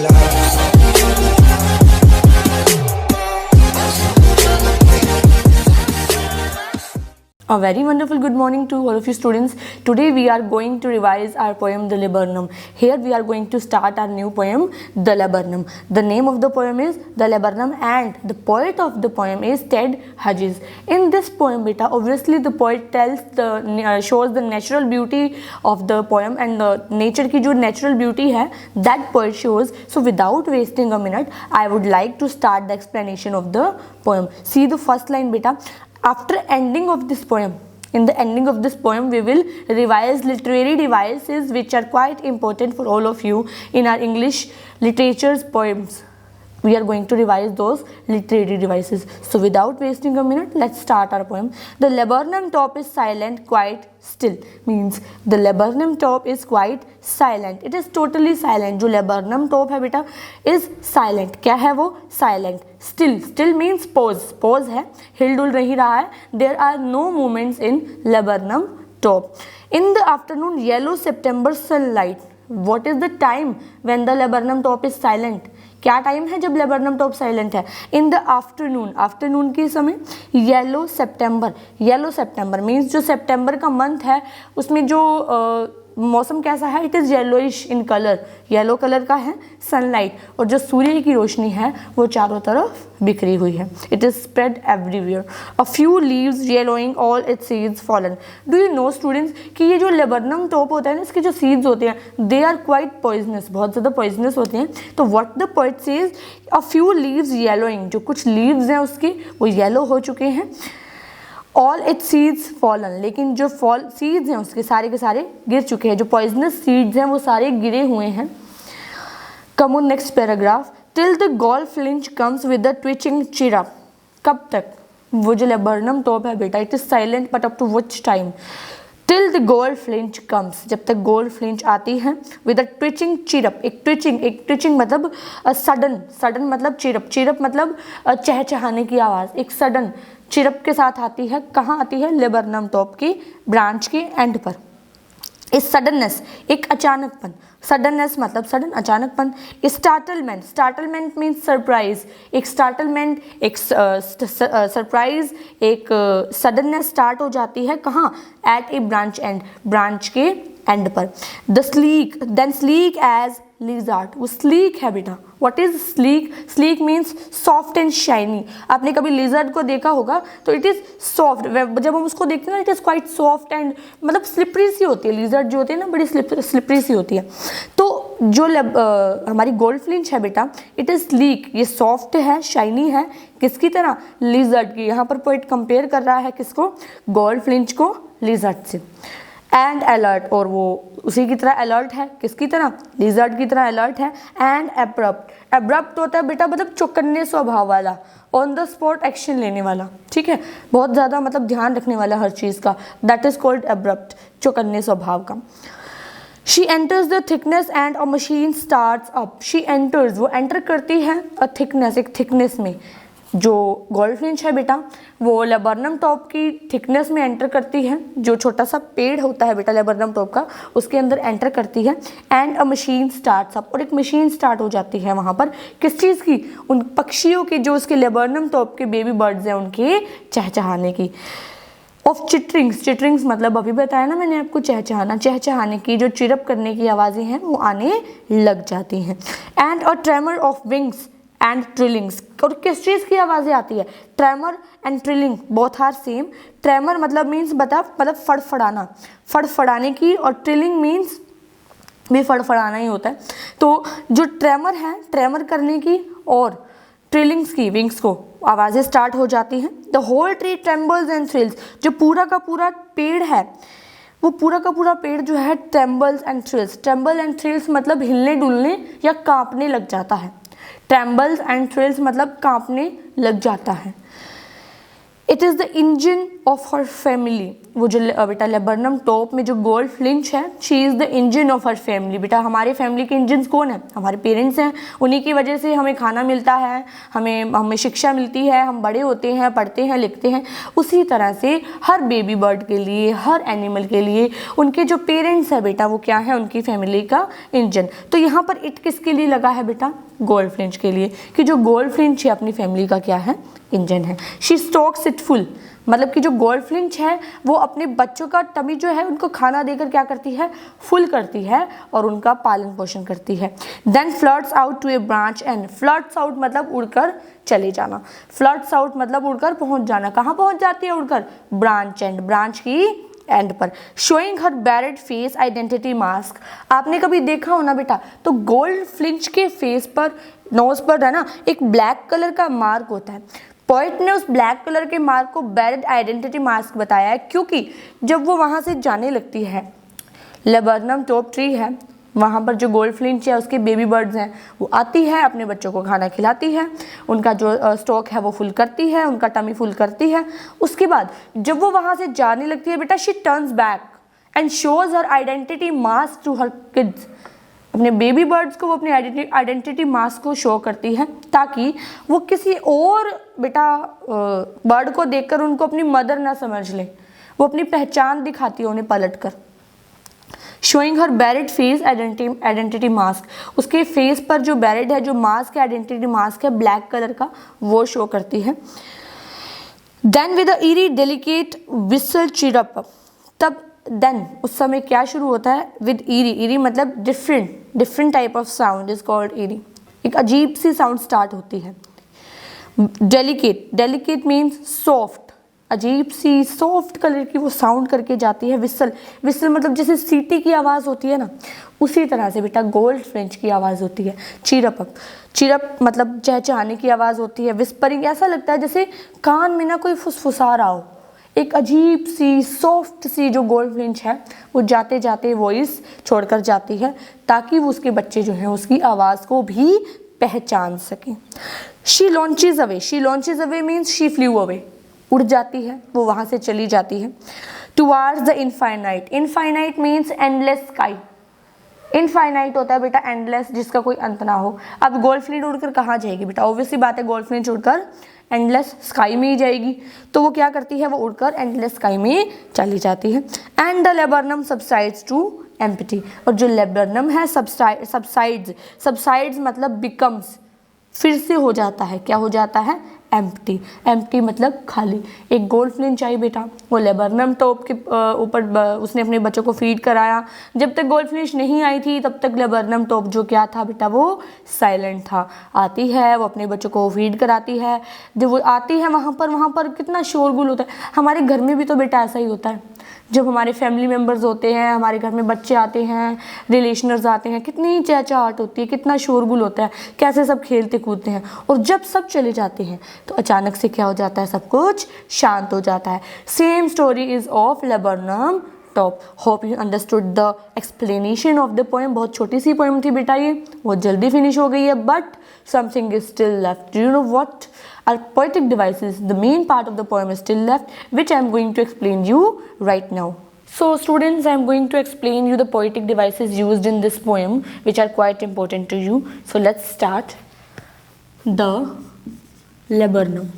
A very wonderful good morning to all of you students. Today we are going to revise our poem The Laburnum. Here we are going to start our new poem The Laburnum. The name of the poem is The Laburnum and the poet of the poem is Ted Hughes. In this poem beta, obviously the poet shows the natural beauty of the poem and the nature की जो natural beauty है that poet shows. So without wasting a minute, I would like to start the explanation of the poem. See the first line beta. After ending of this poem, in the ending of this poem, we will revise literary devices which are quite important for all of you in our English literature's poems. We are going to revise those literary devices. So without wasting a minute, let's start our poem. The laburnum top is silent, quite still. Means the laburnum top is quite silent. It is totally silent. जो laburnum top है बेटा is silent. क्या है वो? Silent. Still. Still means pause. Pause है. हिल डुल नहीं रहा है. There are no movements in laburnum top. In the afternoon, yellow September sunlight. What is the time when the laburnum top is silent? क्या time है जब लेबरनम टॉप साइलेंट है? In the afternoon, afternoon के समय yellow September. Yellow September means जो September का month है उसमें जो मौसम कैसा है? It is yellowish in colour. Yellow colour का है सनलाइट और जो सूर्य की रोशनी है वो चारों तरफ बिखरी हुई है. It is spread everywhere. A few leaves yellowing all it's seeds fallen. Do you know students कि ये जो लेबरनम टॉप होता है ना इसके जो सीड्स होते हैं दे आर क्वाइट पॉइजनस. बहुत ज़्यादा पॉइजनस होते हैं. तो what the poet says, a few leaves yellowing, जो कुछ लीव्स हैं उसके वो येलो हो चुके हैं. ऑल इट्स सीड्स फॉलन, लेकिन जो सीड्स हैं उसके सारे के सारे गिर चुके हैं. जो पॉइजनस सीड्स हैं वो सारे गिरे हुए हैं. Come on next paragraph. Till the goldfinch comes with the twitching chirp. कब तक? वो जो लेबरनम टॉप है बेटा it is silent but up to which time? Till the goldfinch comes, जब तक गोल्डफिंच आती है. विद अ ट्विचिंग चिरप, एक ट्विचिंग मतलब सडन मतलब चिरप. चिरप मतलब चहचहाने की आवाज़. एक सडन चिरप के साथ आती है. कहाँ आती है? लेबरनम टॉप की ब्रांच के एंड पर. इस सडननेस, एक अचानकपन. सडननेस मतलब सडन, अचानकपन. Startlement, startlement means surprise. एक स्टार्टलमेंट, एक सरप्राइज, एक सडननेस स्टार्ट हो जाती है. कहाँ? At a branch end, branch के एंड पर. The sleek, then sleek as lizard. वो स्लीक है बेटा. What is sleek? Sleek means soft and shiny. आपने कभी लिजर्ड को देखा होगा तो इट इज़ सॉफ्ट. जब हम उसको देखते हैं ना it is quite soft and मतलब स्लिपरी सी होती है. लिजर्ड जो होती है ना बड़ी स्लिपरी सी होती है. तो जो हमारी गोल्डफिंच है बेटा इट इज़ स्लीक. ये सॉफ्ट है, शाइनी है. किसकी तरह? लिजर्ड की. यहाँ पर पोएट कंपेयर कर रहा है किसको? गोल्डफिंच को लिजर्ड से. एंड अलर्ट, और वो उसी की तरह अलर्ट है. किसकी तरह? लिजर्ड की तरह अलर्ट है. एंड एब्रप्ट, एब्रप्ट होता है बेटा मतलब चौकन्ने स्वभाव वाला, ऑन द स्पॉट एक्शन लेने वाला. ठीक है, बहुत ज़्यादा मतलब ध्यान रखने वाला हर चीज़ का. दैट इज कॉल्ड एब्रप्ट, चौकन्ने स्वभाव का. She enters the thickness and a machine starts up. She enters, वो एंटर करती है अ थिकनेस, एक थिकनेस में. जो गोल्डफिंच है बेटा वो लेबरनम टॉप की थिकनेस में एंटर करती है. जो छोटा सा पेड़ होता है बेटा लेबरनम टॉप का उसके अंदर एंटर करती है. And a machine starts up, और एक मशीन स्टार्ट हो जाती है वहाँ पर. किस चीज़ की? उन पक्षियों की जो उसके लेबरनम टॉप के बेबी बर्ड्स हैं उनके चहचहाने की. ऑफ चिटरिंग्स, चिटरिंग्स मतलब अभी बताया ना मैंने आपको चहचहाना. चहचहाने की जो चिरप करने की आवाज़ें हैं वो आने लग जाती हैं. And a tremor of wings and trillings, और किस चीज़ की आवाज़ें आती है? Tremor and trilling both are same. Tremor मतलब मीन्स मतलब फड़फड़ाना, फड़फड़ाने की, और ट्रिलिंग मीन्स भी फड़फड़ाना ही होता है. तो जो ट्रेमर है, ट्रेमर करने की, और ट्रिलिंग्स की, विंग्स को आवाज़ें स्टार्ट हो जाती हैं. The whole tree trembles and thrills, जो पूरा का पूरा पेड़ है वो पूरा का पूरा पेड़ जो है trembles and thrills. Tremble and thrills मतलब हिलने डुलने या कांपने लग जाता है. ट्रेम्बल्स एंड थ्रिल्स मतलब कांपने लग जाता है. It is the engine of her family. वो जो बेटा लेबरनम टॉप में जो गोल्ड फ्लिंच है, she is the engine of her family. बेटा हमारे फैमिली के इंजन कौन है? हमारे पेरेंट्स हैं। उन्हीं की वजह से हमें खाना मिलता है, हमें शिक्षा मिलती है, हम बड़े होते हैं, पढ़ते हैं, लिखते हैं। उसी तरह से हर बेबी बर्ड के लिए, हर एनिमल के लिए उनके जो पेरेंट्स है बेटा वो क्या है? उनकी फैमिली का इंजन। तो यहाँ पर इट किसके लिए लगा है बेटा? गोल्ड फ्लिंच के लिए, कि जो गोल्ड फ्लिंच है अपनी फैमिली का क्या है? इंजन है। शी स्टॉक्स इट फुल, मतलब कि जो गोल्ड फ्लिंच है वो अपने बच्चों का टमी जो है उनको खाना देकर क्या करती है? फुल करती है और उनका पालन पोषण करती है। Then flits out to a branch end, flits out मतलब उड़कर चले जाना, फ्लट्स आउट मतलब उड़कर पहुंच जाना। कहाँ पहुंच जाती है उड़कर? ब्रांच एंड, ब्रांच की एंड पर। Showing her barred face identity mask, आपने कभी देखा हो ना बेटा, तो गोल्ड फ्लिंच के फेस पर, नोज पर है ना, एक ब्लैक कलर का मार्क होता है। पोइट ने उस ब्लैक कलर के मार्क को बैरेड आइडेंटिटी मास्क बताया है, क्योंकि जब वो वहाँ से जाने लगती है, लेबरनम टॉप ट्री है, वहाँ पर जो गोल्ड फ्लिंच है उसके बेबी बर्ड्स हैं, वो आती है, अपने बच्चों को खाना खिलाती है, उनका जो स्टॉक है वो फुल करती है, उनका टमी फुल करती है। उसके बाद जब वो वहाँ से जाने लगती है बेटा, she turns back and shows her identity mask to her kids. अपने बेबी बर्ड्स को वो अपनी आइडेंटिटी मास्क को शो करती है, ताकि वो किसी और बेटा बर्ड को देखकर उनको अपनी मदर ना समझ ले। वो अपनी पहचान दिखाती है उन्हें पलट कर। Showing her barred face identity mask, उसके फेस पर जो बैरेड है, जो मास्क है, आइडेंटिटी मास्क है ब्लैक कलर का, वो शो करती है। Then with eerie delicate whistle chirrup, तब देन उस समय क्या शुरू होता है? विद ईरी, ईरी मतलब different type of sound is called eerie, एक अजीब सी साउंड स्टार्ट होती है। डेलिकेट मीन्स सॉफ्ट, अजीब सी सॉफ्ट कलर की वो साउंड करके जाती है। विसल मतलब जैसे सीटी की आवाज़ होती है ना, उसी तरह से बेटा गोल्ड फ्लिंच की आवाज़ होती है। चिरअप मतलब चहचहाने की आवाज़ होती है। विस्परिंग ऐसा लगता है जैसे कान में ना कोई फुसफुसा रहा हो। एक अजीब सी सॉफ्ट सी जो गोल्ड फ्लिंच है वो जाते जाते वॉइस छोड़कर जाती है, ताकि वो उसके बच्चे जो हैं उसकी आवाज़ को भी पहचान सकें। She launches away means she flu away, उड़ जाती है, वो वहाँ से चली जाती है। Towards the infinite means endless sky. Infinite होता है बेटा एंडलेस, जिसका कोई अंत ना हो। अब गोल्ड फ्लिंच उड़कर कहाँ जाएगी बेटा? ऑब्वियसली बात है, गोल्ड फ्लिंच उड़कर एंडलेस स्काई में ही जाएगी। तो वो क्या करती है? वो उड़कर एंडलेस स्काई में चली जाती है। And the laburnum subsides to empty, और जो लेबरनम है सबसाइड्स मतलब बिकम्स, फिर से हो जाता है, क्या हो जाता है? एम्प्टी मतलब खाली। एक गोल्ड फ्लिंच आई बेटा, वो लेबरनम टॉप के ऊपर उसने अपने बच्चों को फीड कराया। जब तक गोल्ड फ्लिंच नहीं आई थी तब तक लेबरनम टॉप जो क्या था बेटा? वो साइलेंट था। आती है, वो अपने बच्चों को फीड कराती है। जब वो आती है वहाँ पर कितना शोरगुल होता है। हमारे घर में भी तो बेटा ऐसा ही होता है, जब हमारे फैमिली मेम्बर्स होते हैं, हमारे घर में बच्चे आते हैं, रिलेशनर्स आते हैं, कितनी चहचहाट होती है, कितना शोरगुल होता है, कैसे सब खेलते कूदते हैं। और जब सब चले जाते हैं तो अचानक से क्या हो जाता है? सब कुछ शांत हो जाता है। Same story is of laburnum top. Hope you understood the explanation of the poem. बहुत छोटी सी पोएम थी बेटा, ये बहुत जल्दी फिनिश हो गई है, but something is still left. Do you know what are poetic devices? The main part of the poem is still left, which I am going to explain you right now. So students, I am going to explain you the poetic devices used in this poem, which are quite important to you. So let's start. The laburnum.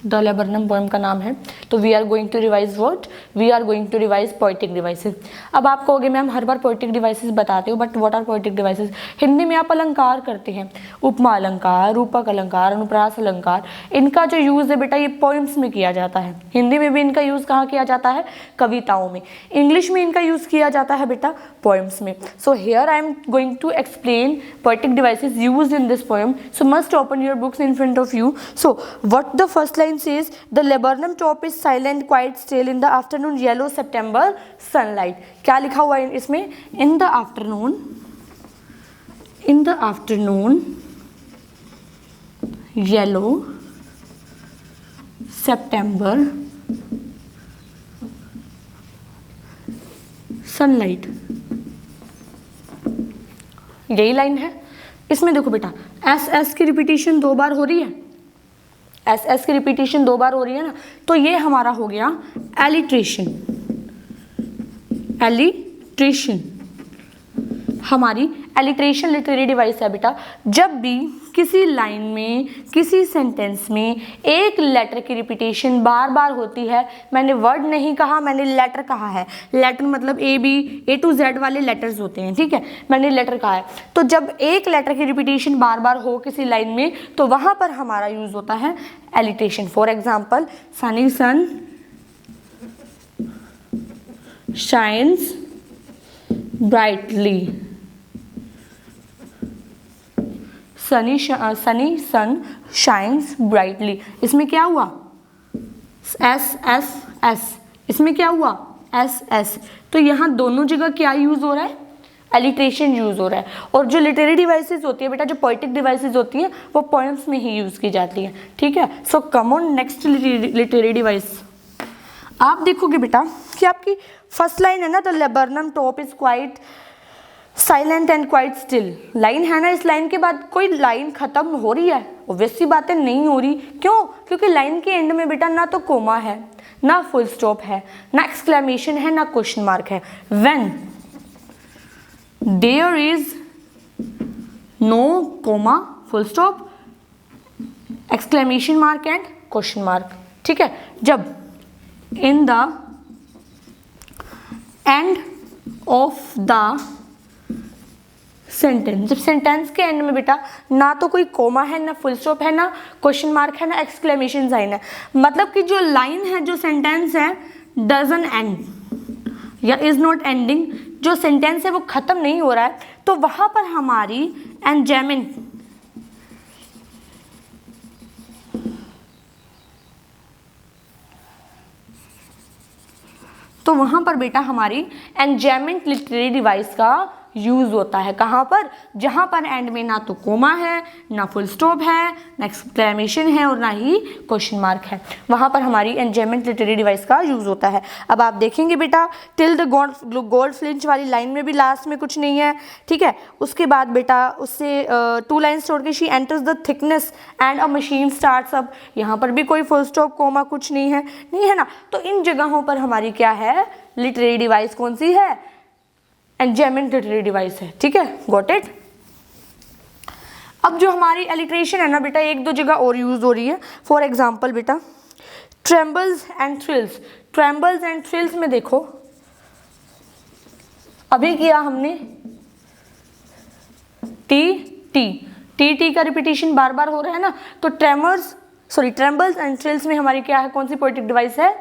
The laburnum poem का नाम है। तो we are going to revise what? We are going to revise poetic devices. अब आप कहोगे ma'am हर बार poetic devices बताते हो, but what are poetic devices? Hindi में आप अलंकार करते हैं, उपमा अलंकार, रूपक अलंकार, अनुप्रास अलंकार। इनका जो यूज़ है बेटा ये पोएम्स में किया जाता है। हिंदी में भी इनका यूज़ कहाँ किया जाता है? कविताओं में। इंग्लिश में इनका यूज़ किया जाता है बेटा पोएम्स में। So here I am going to explain poetic devices used in this poem. So must open your books in front of you. So what the first line says, the laburnum top is silent, quite still in the afternoon yellow September sunlight. क्या लिखा हुआ है इसमें? In the afternoon yellow September sunlight, यही line है। इसमें देखो बेटा एस एस की रिपीटिशन 2 बार हो रही है, एस एस की रिपीटिशन 2 बार हो रही है ना, तो ये हमारा हो गया एलिट्रेशन। एलिट्रेशन हमारी एलिट्रेशन लिटरेरी डिवाइस है बेटा। जब भी किसी लाइन में, किसी सेंटेंस में एक लेटर की रिपीटेशन बार बार होती है, मैंने वर्ड नहीं कहा, मैंने लेटर कहा है, लेटर मतलब A B A to Z वाले लेटर्स होते हैं, ठीक है, मैंने लेटर कहा है। तो जब एक लेटर की रिपीटेशन बार बार हो किसी लाइन में, तो वहां पर हमारा यूज होता है alliteration. For example, sunny sun shines brightly, sunny sun shines brightly. इसमें क्या हुआ? S S S. इसमें क्या हुआ? S S. तो यहाँ दोनों जगह क्या यूज हो रहा है? एलिट्रेशन यूज हो रहा है। और जो लिटरेरी डिवाइसेस होती है बेटा, जो पोएटिक डिवाइसेस होती हैं, वो पोएम्स में ही यूज की जाती है, ठीक है। So come on next literary device. आप देखोगे बेटा कि आपकी फर्स्ट लाइन है ना, the laburnum top is quite silent and quite still. Line है ना, इस लाइन के बाद कोई लाइन खत्म हो रही है? ऑब्वियस सी बातें नहीं हो रही। क्यों? क्योंकि लाइन के एंड में बेटा ना तो कोमा है, ना फुल स्टॉप है, ना एक्सक्लेमेशन है, ना क्वेश्चन मार्क है। When there is no comma, full stop, exclamation mark and question mark, ठीक है। जब in the end of the sentence, जब सेंटेंस के एंड में बेटा ना तो कोई कोमा है, ना फुल स्टॉप है, ना क्वेश्चन मार्क है, ना एक्सक्लेमेशन साइन है, मतलब कि जो लाइन है, जो सेंटेंस है, डजंट एंड या इज नॉट एंडिंग, जो सेंटेंस है वो खत्म नहीं हो रहा है, तो वहां पर हमारी एंजाइमेंट, तो वहां पर बेटा हमारी एंजाइमेंट लिटरेरी डिवाइस का यूज होता है। कहाँ पर? जहां पर एंड में ना तो कोमा है, ना फुल स्टॉप है, ना एक्सक्लेमेशन है, और ना ही क्वेश्चन मार्क है, वहां पर हमारी एंजाइमेंट लिटरेरी डिवाइस का यूज होता है। अब आप देखेंगे बेटा टिल द गोल्ड फ्लिंच वाली लाइन में भी लास्ट में कुछ नहीं है, ठीक है। उसके बाद बेटा उससे 2 लाइन्स छोड़ के she enters the thickness and a machine starts up, यहाँ पर भी कोई फुल स्टॉप कोमा कुछ नहीं है ना। तो इन जगहों पर हमारी क्या है? लिटरेरी डिवाइस कौन सी है? एंजाइमेंट लिटरेरी डिवाइस है, ठीक है। Got it. अब जो हमारी एलिट्रेशन है ना बेटा, 1-2 जगह और यूज हो रही है। फॉर एग्जाम्पल बेटा trembles and thrills. Trembles and thrills में देखो, अभी किया हमने टी का रिपीटेशन बार बार हो रहा है ना, तो ट्रेम्बल्स एंड थ्रिल्स में हमारी क्या है? कौन सी पोएटिक डिवाइस है?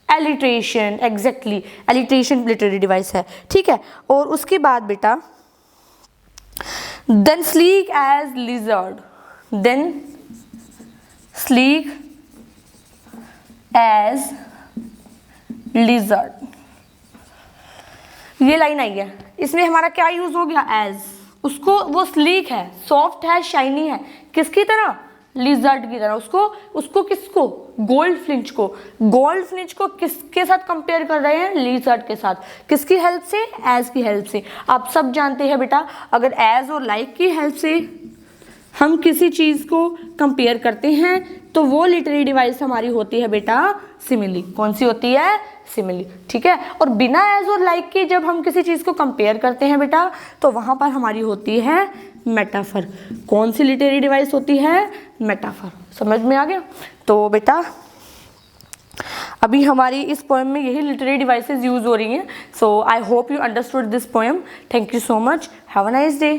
Alliteration. Exactly, alliteration literary device है, ठीक है। और उसके बाद बेटा then sleek as lizard, then sleek as lizard, ये लाइन आई है, इसमें हमारा क्या यूज हो गया? एज। उसको, वो स्लीक है, सॉफ्ट है, शाइनी है, किसकी तरह? लिजर्ड की तरह। उसको किसको? गोल्ड फ्लिंच को किसके साथ कंपेयर कर रहे हैं? लिजर्ड के साथ। किसकी हेल्प से? एज की हेल्प से। आप सब जानते हैं बेटा, अगर एज और लाइक की हेल्प से हम किसी चीज को कंपेयर करते हैं, तो वो लिटरेरी डिवाइस हमारी होती है बेटा सिमिली। कौन सी होती है? सिमिली, ठीक है। और बिना एज और लाइक के जब हम किसी चीज को कंपेयर करते हैं बेटा, तो वहां पर हमारी होती है मेटाफर। कौन सी लिटरेरी डिवाइस होती है? मेटाफर। समझ में आ गया? तो बेटा अभी हमारी इस पोएम में यही लिटरेरी डिवाइसेस यूज हो रही हैं। So I hope you understood this poem. Thank you so much. Have a nice day.